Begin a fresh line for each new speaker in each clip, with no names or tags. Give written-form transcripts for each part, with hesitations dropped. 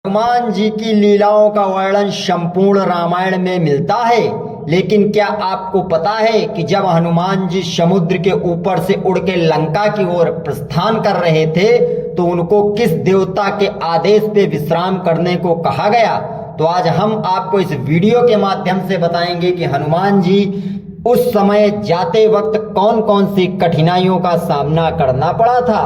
हनुमान जी की लीलाओं का वर्णन संपूर्ण रामायण में मिलता है। लेकिन क्या आपको पता है कि जब हनुमान जी समुद्र के ऊपर से उड़ के लंका की ओर प्रस्थान कर रहे थे तो उनको किस देवता के आदेश पे विश्राम करने को कहा गया? तो आज हम आपको इस वीडियो के माध्यम से बताएंगे कि हनुमान जी उस समय जाते वक्त कौन कौन सी कठिनाइयों का सामना करना पड़ा था।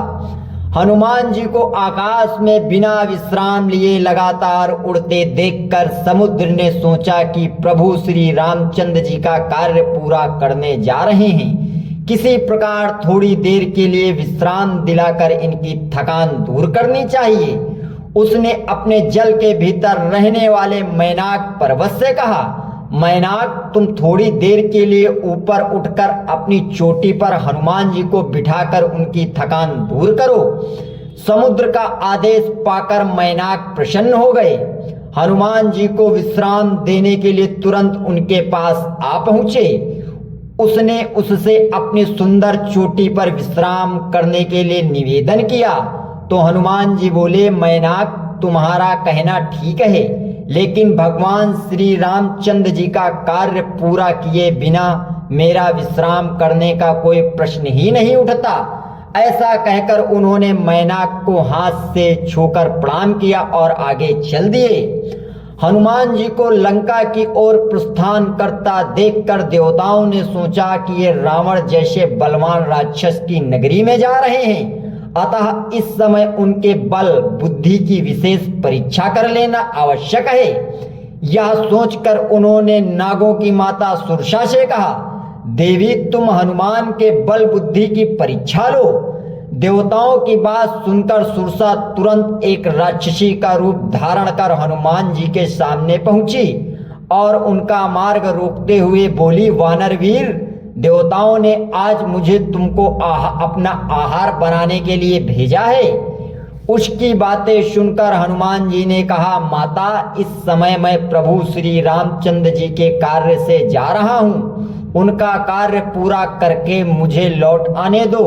हनुमान जी को आकाश में बिना विश्राम लिए लगातार उड़ते देखकर समुद्र ने सोचा कि प्रभु श्री रामचंद्र जी का कार्य पूरा करने जा रहे हैं, किसी प्रकार थोड़ी देर के लिए विश्राम दिलाकर इनकी थकान दूर करनी चाहिए। उसने अपने जल के भीतर रहने वाले मैनाक पर्वत से कहा, मैनाक तुम थोड़ी देर के लिए ऊपर उठकर अपनी चोटी पर हनुमान जी को बिठाकर उनकी थकान दूर करो। समुद्र का आदेश पाकर मैनाक प्रसन्न हो गए। हनुमान जी को विश्राम देने के लिए तुरंत उनके पास आ पहुंचे। उसने उससे अपनी सुंदर चोटी पर विश्राम करने के लिए निवेदन किया तो हनुमान जी बोले, मैनाक तुम्हारा कहना ठीक है, लेकिन भगवान श्री रामचंद्र जी का कार्य पूरा किए बिना मेरा विश्राम करने का कोई प्रश्न ही नहीं उठता। ऐसा कहकर उन्होंने मैनाक को हाथ से छूकर प्रणाम किया और आगे चल दिए। हनुमान जी को लंका की ओर प्रस्थान करता देखकर देवताओं ने सोचा कि ये रावण जैसे बलवान राक्षस की नगरी में जा रहे हैं, अतः इस समय उनके बल बुद्धि की विशेष परीक्षा कर लेना आवश्यक है। यह सोचकर उन्होंने नागों की माता सुरसा से कहा, देवी तुम हनुमान के बल बुद्धि की परीक्षा लो। देवताओं की बात सुनकर सुरसा तुरंत एक राक्षसी का रूप धारण कर हनुमान जी के सामने पहुंची और उनका मार्ग रोकते हुए बोली, वानरवीर देवताओं ने आज मुझे तुमको अपना आहार बनाने के लिए भेजा है। उसकी बातें सुनकर हनुमान जी ने कहा, माता इस समय मैं प्रभु श्री रामचंद्र जी के कार्य से जा रहा हूँ, उनका कार्य पूरा करके मुझे लौट आने दो,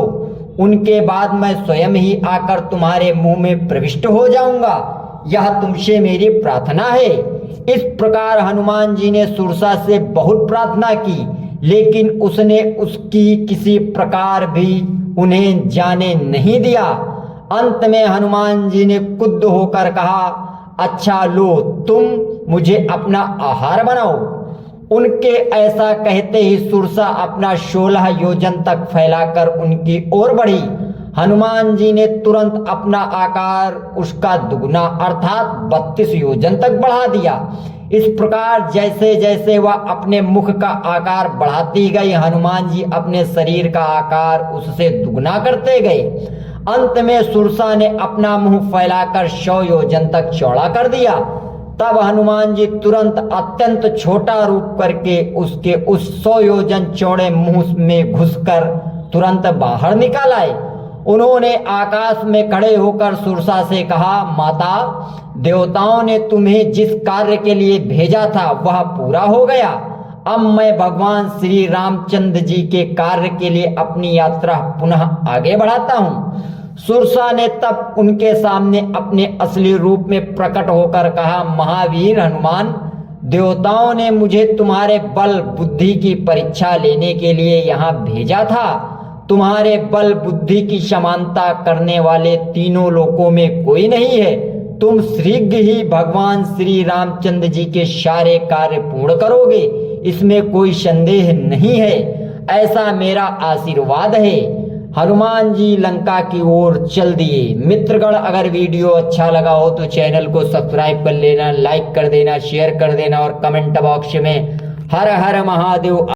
उनके बाद मैं स्वयं ही आकर तुम्हारे मुंह में प्रविष्ट हो जाऊंगा, यह तुमसे मेरी प्रार्थना है। इस प्रकार हनुमान जी ने सुरसा से बहुत प्रार्थना की, लेकिन उसने उसकी किसी प्रकार भी उन्हें जाने नहीं दिया। अंत में हनुमान जी ने क्रुद्ध होकर कहा, अच्छा लो तुम मुझे अपना आहार बनाओ। उनके ऐसा कहते ही सुरसा अपना 16 योजन तक फैलाकर उनकी ओर बढ़ी। हनुमान जी ने तुरंत अपना आकार उसका दुगना अर्थात 32 योजन तक बढ़ा दिया। इस प्रकार जैसे जैसे वह अपने मुख का आकार बढ़ाती गई, हनुमान जी अपने शरीर का आकार उससे दुगना करते गए। अंत में सुरसा ने अपना मुंह फैलाकर 100 योजन तक चौड़ा कर दिया। तब हनुमान जी तुरंत अत्यंत छोटा रूप करके उसके उस 100 योजन चौड़े मुंह में घुसकर तुरंत बाहर निकल आए। उन्होंने आकाश में खड़े होकर सुरसा से कहा, माता देवताओं ने तुम्हें जिस कार्य के लिए भेजा था वह पूरा हो गया। अब मैं भगवान श्री रामचंद्र जी के कार्य के लिए अपनी यात्रा पुनः आगे बढ़ाता हूँ। सुरसा ने तब उनके सामने अपने असली रूप में प्रकट होकर कहा, महावीर हनुमान, देवताओं ने मुझे तुम्हारे बल बुद्धि की परीक्षा लेने के लिए यहाँ भेजा था। तुम्हारे बल बुद्धि की समानता करने वाले तीनों लोकों में कोई नहीं है। तुम शीघ्र ही भगवान श्री रामचंद्र जी के सारे कार्य पूर्ण करोगे, इसमें कोई संदेह नहीं है, ऐसा मेरा आशीर्वाद है। हनुमान जी लंका की ओर चल दिए। मित्रगण, अगर वीडियो अच्छा लगा हो तो चैनल को सब्सक्राइब कर लेना, लाइक कर देना, शेयर कर देना और कमेंट बॉक्स में हर हर महादेव